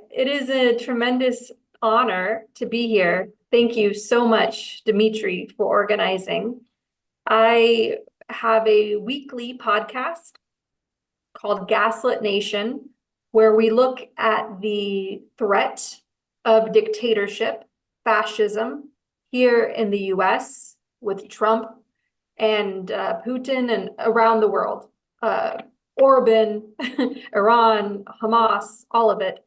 It is a tremendous honor to be here. Thank you so much, Dimitri, for organizing. I have a weekly podcast called Gaslit Nation, where we look at the threat of dictatorship, fascism here in the US with Trump and Putin and around the world. Orban, Iran, Hamas, all of it.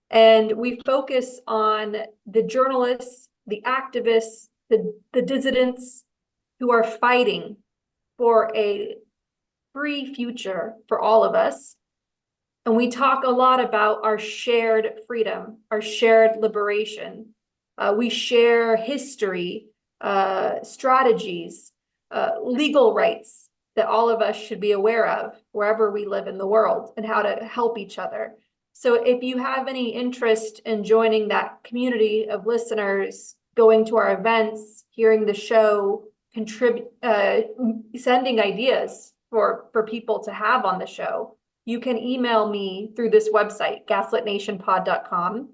And we focus on the journalists, the activists, the dissidents who are fighting for a free future for all of us. And we talk a lot about our shared freedom, our shared liberation. We share history, strategies, legal rights that all of us should be aware of wherever we live in the world, and how to help each other. So if you have any interest in joining that community of listeners, going to our events, hearing the show, sending ideas for people to have on the show, you can email me through this website, gaslitnationpod.com.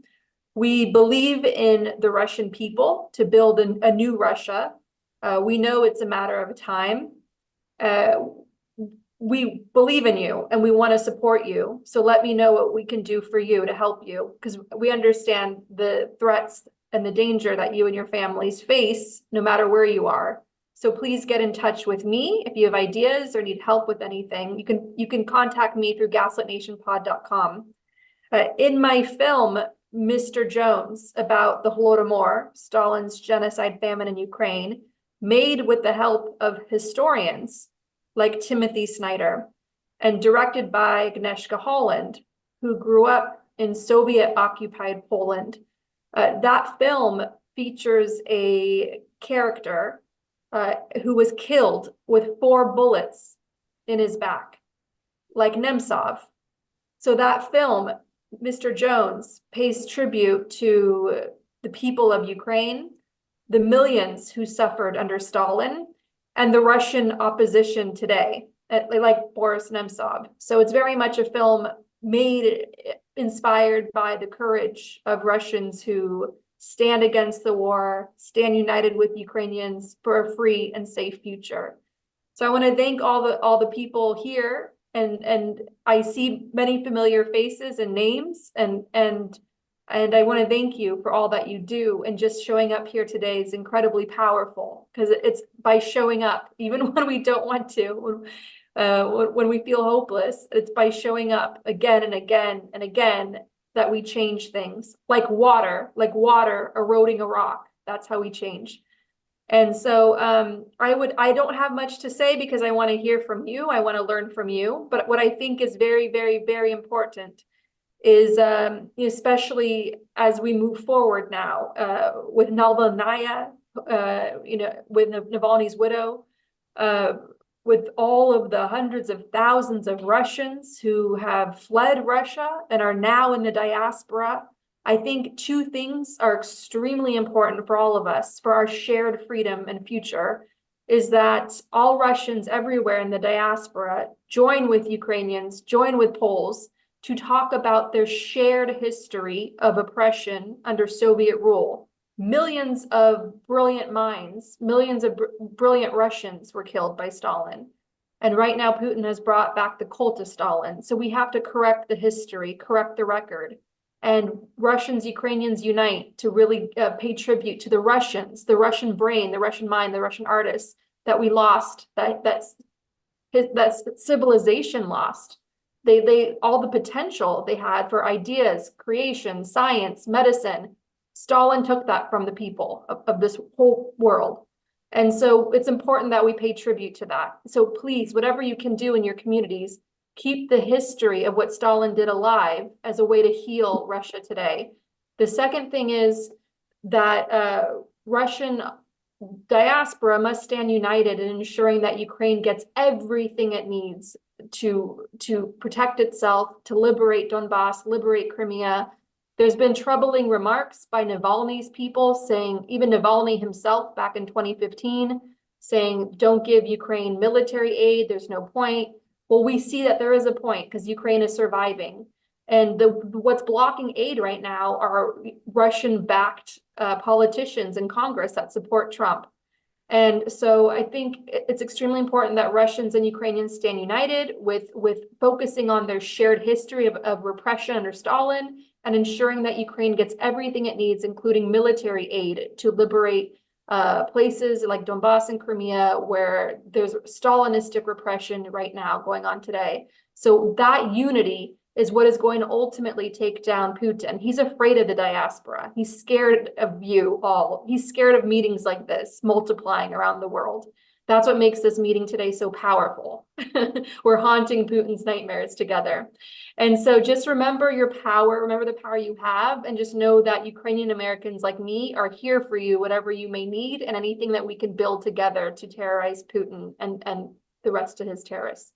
We believe in the Russian people to build a new Russia. We know it's a matter of time. We believe in you and we want to support you. So let me know what we can do for you to help you, because we understand the threats and the danger that you and your families face no matter where you are. So please get in touch with me if you have ideas or need help with anything. You can contact me through gaslitnationpod.com. In my film, Mr. Jones, about the Holodomor, Stalin's genocide famine in Ukraine, made with the help of historians like Timothy Snyder, and directed by Agnieszka Holland, who grew up in Soviet-occupied Poland. That film features a character who was killed with 4 bullets in his back, like Nemtsov. So that film, Mr. Jones, pays tribute to the people of Ukraine, the millions who suffered under Stalin, and the Russian opposition today, like Boris Nemtsov. So it's very much a film inspired by the courage of Russians who stand against the war, stand united with Ukrainians for a free and safe future. So I want to thank all the people here, and I see many familiar faces and names, and I want to thank you for all that you do. And just showing up here today is incredibly powerful, because it's by showing up, even when we don't want to, when we feel hopeless, it's by showing up again and again and again that we change things, like water eroding a rock. That's how we change. And so I don't have much to say, because I want to hear from you. I want to learn from you. But what I think is very, very, very important is, especially as we move forward now with Navalnaya, with Navalny's widow, with all of the hundreds of thousands of Russians who have fled Russia and are now in the diaspora. I think 2 things are extremely important for all of us, for our shared freedom and future, is that all Russians everywhere in the diaspora join with Ukrainians, join with Poles, to talk about their shared history of oppression under Soviet rule. Millions of brilliant minds, millions of brilliant Russians were killed by Stalin. And right now, Putin has brought back the cult of Stalin. So we have to correct the history, correct the record. And Russians, Ukrainians unite to really pay tribute to the Russians, the Russian brain, the Russian mind, the Russian artists that we lost, that civilization lost. They all the potential they had for ideas, creation, science, medicine. Stalin took that from the people of this whole world. And so it's important that we pay tribute to that. So please, whatever you can do in your communities, keep the history of what Stalin did alive as a way to heal Russia today. The second thing is that Russian diaspora must stand united in ensuring that Ukraine gets everything it needs to protect itself, to liberate Donbass, liberate Crimea. There's been troubling remarks by Navalny's people saying, even Navalny himself back in 2015, saying, don't give Ukraine military aid, there's no point. Well, we see that there is a point, because Ukraine is surviving. And what's blocking aid right now are Russian-backed politicians in Congress that support Trump. And so I think it's extremely important that Russians and Ukrainians stand united with focusing on their shared history of repression under Stalin and ensuring that Ukraine gets everything it needs, including military aid, to liberate places like Donbass and Crimea, where there's Stalinistic repression right now going on today. So that unity is what is going to ultimately take down Putin. He's afraid of the diaspora. He's scared of you all. He's scared of meetings like this multiplying around the world. That's what makes this meeting today so powerful. We're haunting Putin's nightmares together. And so just remember your power, remember the power you have, and just know that Ukrainian Americans like me are here for you, whatever you may need, and anything that we can build together to terrorize Putin and the rest of his terrorists.